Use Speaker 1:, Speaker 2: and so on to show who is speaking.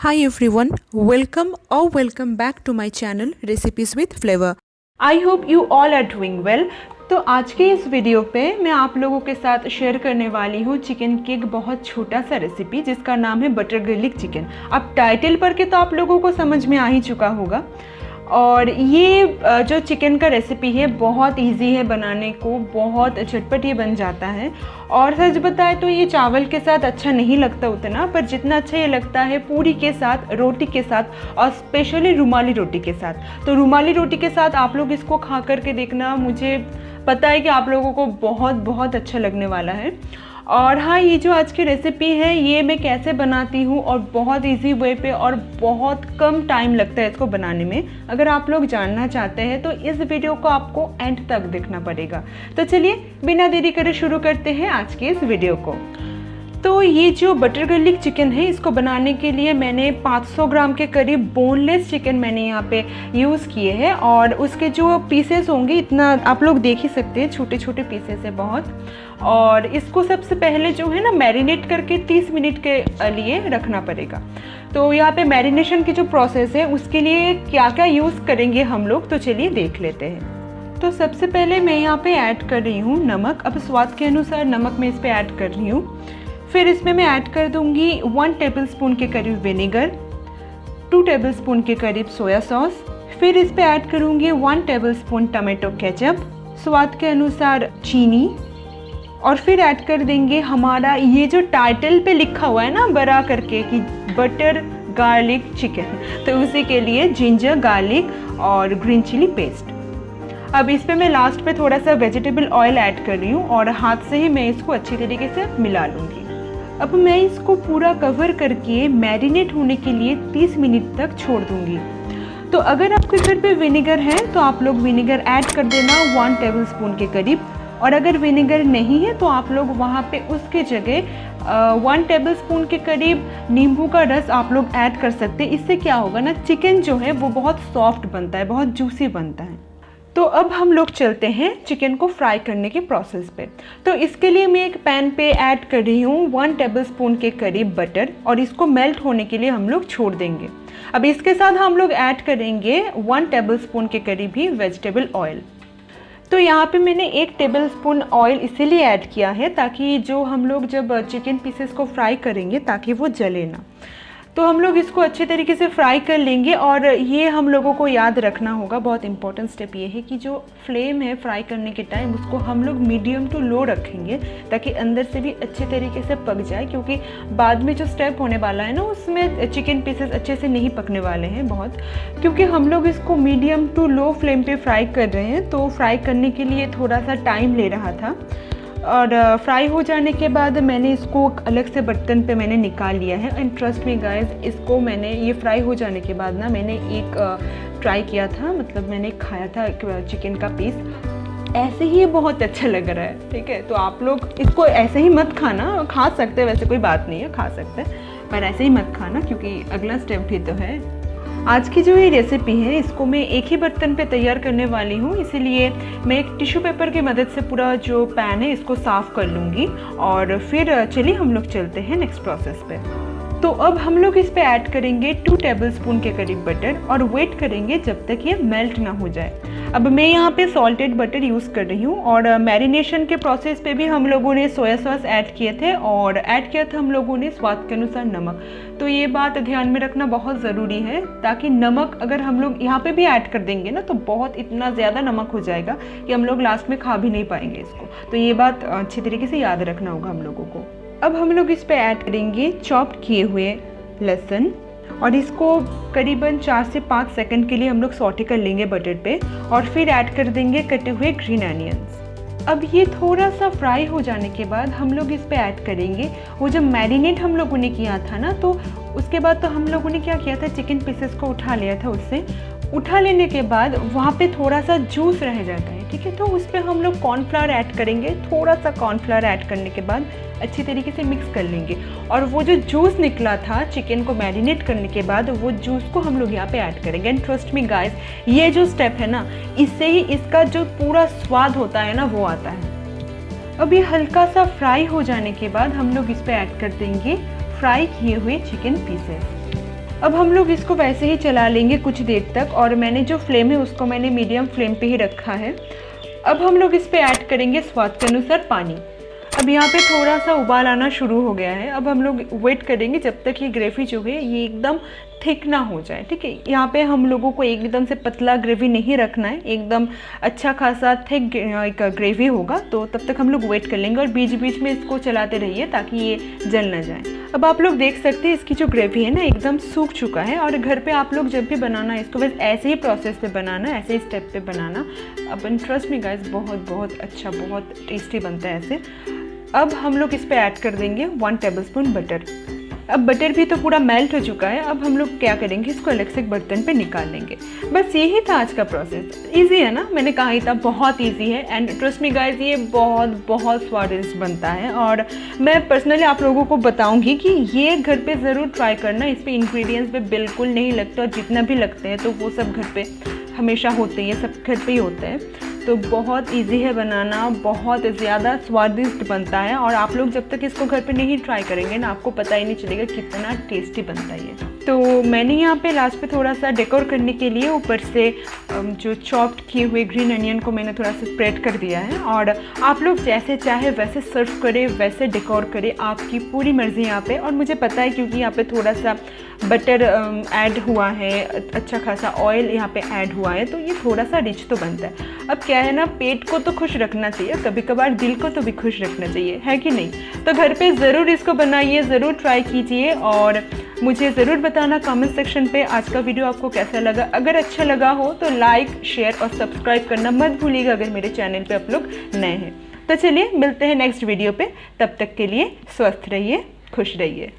Speaker 1: Hi everyone, welcome back to my channel Recipes with Flavour. I hope you all are doing well. तो आज के इस video पे मैं आप लोगों के साथ शेयर करने वाली हूँ चिकन की एक बहुत छोटा सा रेसिपी जिसका नाम है बटर गार्लिक चिकन। अब टाइटल पढ़ के तो आप लोगों को समझ में आ ही चुका होगा। और ये जो चिकन का रेसिपी है बहुत इजी है बनाने को, बहुत झटपट ये बन जाता है। और सच बताए तो ये चावल के साथ अच्छा नहीं लगता उतना, पर जितना अच्छा ये लगता है पूरी के साथ, रोटी के साथ और स्पेशली रुमाली रोटी के साथ। तो रुमाली रोटी के साथ आप लोग इसको खा करके देखना, मुझे पता है कि आप लोगों को बहुत बहुत अच्छा लगने वाला है। और हाँ, ये जो आज की रेसिपी है ये मैं कैसे बनाती हूँ और बहुत इजी वे पे और बहुत कम टाइम लगता है इसको बनाने में, अगर आप लोग जानना चाहते हैं तो इस वीडियो को आपको एंड तक देखना पड़ेगा। तो चलिए बिना देरी करे शुरू करते हैं आज के इस वीडियो को। तो ये जो बटर गार्लिक चिकन है इसको बनाने के लिए मैंने 500 ग्राम के करीब बोनलेस चिकन मैंने यहाँ पे यूज़ किए हैं। और उसके जो पीसेस होंगे इतना आप लोग देख ही सकते हैं, छोटे छोटे पीसेस है बहुत। और इसको सबसे पहले जो है ना मैरिनेट करके 30 मिनट के लिए रखना पड़ेगा। तो यहाँ पे मैरिनेशन की जो प्रोसेस है उसके लिए क्या क्या यूज़ करेंगे हम लोग, तो चलिए देख लेते हैं। तो सबसे पहले मैं यहाँ पे ऐड कर रही हूँ नमक। अब स्वाद के अनुसार नमक मैं इस पर ऐड कर रही हूँ। फिर इसमें मैं ऐड कर दूंगी 1 टेबलस्पून के करीब विनेगर, 2 टेबलस्पून के करीब सोया सॉस। फिर इस पे ऐड करूंगी 1 टेबलस्पून टमाटो केचप, स्वाद के अनुसार चीनी। और फिर ऐड कर देंगे हमारा ये जो टाइटल पे लिखा हुआ है ना बड़ा करके कि बटर गार्लिक चिकन, तो उसी के लिए जिंजर गार्लिक और ग्रीन चिली पेस्ट। अब इस पे मैं लास्ट पे थोड़ा सा वेजिटेबल ऑयल ऐड कर रही हूँ और हाथ से ही मैं इसको अच्छी तरीके से मिला लूँगी। अब मैं इसको पूरा कवर करके मैरिनेट होने के लिए 30 मिनट तक छोड़ दूँगी। तो अगर आपके घर पे विनेगर है तो आप लोग विनेगर ऐड कर देना 1 टेबलस्पून के करीब। और अगर विनेगर नहीं है तो आप लोग वहाँ पे उसके जगह 1 टेबलस्पून के करीब नींबू का रस आप लोग ऐड कर सकते हैं। इससे क्या होगा ना, चिकन जो है वो बहुत सॉफ्ट बनता है, बहुत जूसी बनता है। तो अब हम लोग चलते हैं चिकन को फ्राई करने के प्रोसेस पे। तो इसके लिए मैं एक पैन पे ऐड कर रही हूँ 1 टेबलस्पून के करीब बटर और इसको मेल्ट होने के लिए हम लोग छोड़ देंगे। अब इसके साथ हम लोग ऐड करेंगे 1 टेबलस्पून के करीब ही वेजिटेबल ऑयल। तो यहाँ पे मैंने 1 टेबलस्पून ऑयल इसीलिए ऐड किया है ताकि जो हम लोग जब चिकन पीसेस को फ्राई करेंगे ताकि वो जले ना। तो हम लोग इसको अच्छे तरीके से फ्राई कर लेंगे। और ये हम लोगों को याद रखना होगा, बहुत इंपॉर्टेंट स्टेप ये है कि जो फ्लेम है फ्राई करने के टाइम उसको हम लोग मीडियम टू लो रखेंगे ताकि अंदर से भी अच्छे तरीके से पक जाए, क्योंकि बाद में जो स्टेप होने वाला है ना उसमें चिकन पीसेस अच्छे से नहीं पकने वाले हैं बहुत, क्योंकि हम लोग इसको मीडियम टू लो फ्लेम पे फ्राई कर रहे हैं। तो फ्राई करने के लिए थोड़ा सा टाइम ले रहा था। और फ्राई हो जाने के बाद मैंने इसको अलग से बर्तन पे मैंने निकाल लिया है। एंड ट्रस्ट मी गाइस, इसको मैंने ये फ्राई हो जाने के बाद ना मैंने एक ट्राई किया था, मतलब मैंने खाया था चिकन का पीस, ऐसे ही बहुत अच्छा लग रहा है। ठीक है, तो आप लोग इसको ऐसे ही मत खाना, खा सकते हैं वैसे कोई बात नहीं है, खा सकते हैं, पर ऐसे ही मत खाना क्योंकि अगला स्टेप भी तो है। आज की जो ये रेसिपी है इसको मैं एक ही बर्तन पे तैयार करने वाली हूँ, इसीलिए मैं एक टिश्यू पेपर की मदद से पूरा जो पैन है इसको साफ़ कर लूँगी। और फिर चलिए हम लोग चलते हैं नेक्स्ट प्रोसेस पे। तो अब हम लोग इस पे ऐड करेंगे 2 टेबलस्पून के करीब बटर और वेट करेंगे जब तक ये मेल्ट ना हो जाए। अब मैं यहाँ पे सॉल्टेड बटर यूज़ कर रही हूँ। और मैरिनेशन के प्रोसेस पे भी हम लोगों ने सोया सॉस ऐड किए थे और ऐड किया था हम लोगों ने स्वाद के अनुसार नमक। तो ये बात ध्यान में रखना बहुत ज़रूरी है, ताकि नमक अगर हम लोग यहाँ पे भी ऐड कर देंगे ना तो बहुत इतना ज़्यादा नमक हो जाएगा कि हम लोग लास्ट में खा भी नहीं पाएंगे इसको। तो ये बात अच्छी तरीके से याद रखना होगा हम लोगों को। अब हम लोग इस पे ऐड करेंगे चॉप्ड किए हुए लहसुन और इसको करीबन 4 से 5 सेकंड के लिए हम लोग सौटे कर लेंगे बटर पे। और फिर ऐड कर देंगे कटे हुए ग्रीन अनियंस। अब ये थोड़ा सा फ्राई हो जाने के बाद हम लोग इस पे ऐड करेंगे वो जो मैरिनेट हम लोगों ने किया था ना, तो उसके बाद तो हम लोगों ने क्या किया था, चिकन पीसेस को उठा लिया था। उससे उठा लेने के बाद वहाँ पे थोड़ा सा जूस रह जाता है, ठीक है, तो उस पर हम लोग कॉर्नफ्लावर ऐड करेंगे। थोड़ा सा कॉर्नफ्लावर ऐड करने के बाद अच्छी तरीके से मिक्स कर लेंगे। और वो जो जूस निकला था चिकन को मैरिनेट करने के बाद, वो जूस को हम लोग यहाँ पे ऐड करेंगे। एंड ट्रस्ट मी गाइस, ये जो स्टेप है ना इससे ही इसका जो पूरा स्वाद होता है ना वो आता है। अब ये हल्का सा फ्राई हो जाने के बाद हम लोग इस पे ऐड कर देंगे फ्राई किए हुए चिकन पीसेस। अब हम लोग इसको वैसे ही चला लेंगे कुछ देर तक, और मैंने जो फ्लेम है उसको मैंने मीडियम फ्लेम पे ही रखा है। अब हम लोग इस पे ऐड करेंगे स्वाद के अनुसार पानी। अब यहाँ पे थोड़ा सा उबाल आना शुरू हो गया है। अब हम लोग वेट करेंगे जब तक ये ग्रेवी जो है ये एकदम थिक ना हो जाए, ठीक है। यहाँ पे हम लोगों को एकदम से पतला ग्रेवी नहीं रखना है, एकदम अच्छा खासा थिक ग्रेवी होगा, तो तब तक हम लोग वेट कर लेंगे और बीच बीच में इसको चलाते रहिए ताकि ये जल ना जाए। अब आप लोग देख सकते हैं इसकी जो ग्रेवी है ना एकदम सूख चुका है। और घर पे आप लोग जब भी बनाना इसको बस ऐसे ही प्रोसेस पे बनाना, ऐसे ही स्टेप पे बनाना। अब ट्रस्ट मी गाइस, बहुत बहुत अच्छा, बहुत टेस्टी बनता है ऐसे। अब हम लोग इस पे ऐड कर देंगे 1 टेबलस्पून बटर। अब बटर भी तो पूरा मेल्ट हो चुका है। अब हम लोग क्या करेंगे, इसको अलग से एक बर्तन पे निकाल लेंगे। बस यही था आज का प्रोसेस। इजी है ना, मैंने कहा ही था बहुत इजी है। एंड ट्रस्ट मी गाइस, ये बहुत बहुत स्वादिष्ट बनता है। और मैं पर्सनली आप लोगों को बताऊंगी कि ये घर पे ज़रूर ट्राई करना। इस पर इंग्रेडिएंट्स पे बिल्कुल नहीं लगता, और जितना भी लगते हैं तो वो सब घर पे हमेशा होते हैं, ये सब घर पे ही होता है। तो बहुत इजी है बनाना, बहुत ज़्यादा स्वादिष्ट बनता है। और आप लोग जब तक इसको घर पे नहीं ट्राई करेंगे ना, आपको पता ही नहीं चलेगा कितना टेस्टी बनता है ये। तो मैंने यहाँ पे लास्ट पे थोड़ा सा डेकोर करने के लिए ऊपर से जो चॉप्ड किए हुए ग्रीन अनियन को मैंने थोड़ा सा स्प्रेड कर दिया है। और आप लोग जैसे चाहे वैसे सर्व करें, वैसे डेकोर करें, आपकी पूरी मर्ज़ी यहाँ पे। और मुझे पता है क्योंकि यहाँ पे थोड़ा सा बटर ऐड हुआ है, अच्छा खासा ऑयल यहाँ पे ऐड हुआ है, तो ये थोड़ा सा रिच तो बनता है। अब क्या है ना, पेट को तो खुश रखना चाहिए, कभी कभार दिल को तो भी खुश रखना चाहिए, है कि नहीं। तो घर पे ज़रूर इसको बनाइए, ज़रूर ट्राई कीजिए, और मुझे ज़रूर बताना कमेंट सेक्शन पे आज का वीडियो आपको कैसा लगा। अगर अच्छा लगा हो तो लाइक, शेयर और सब्सक्राइब करना मत भूलिएगा अगर मेरे चैनल पे आप लोग नए हैं। तो चलिए मिलते हैं नेक्स्ट वीडियो पे, तब तक के लिए स्वस्थ रहिए, खुश रहिए।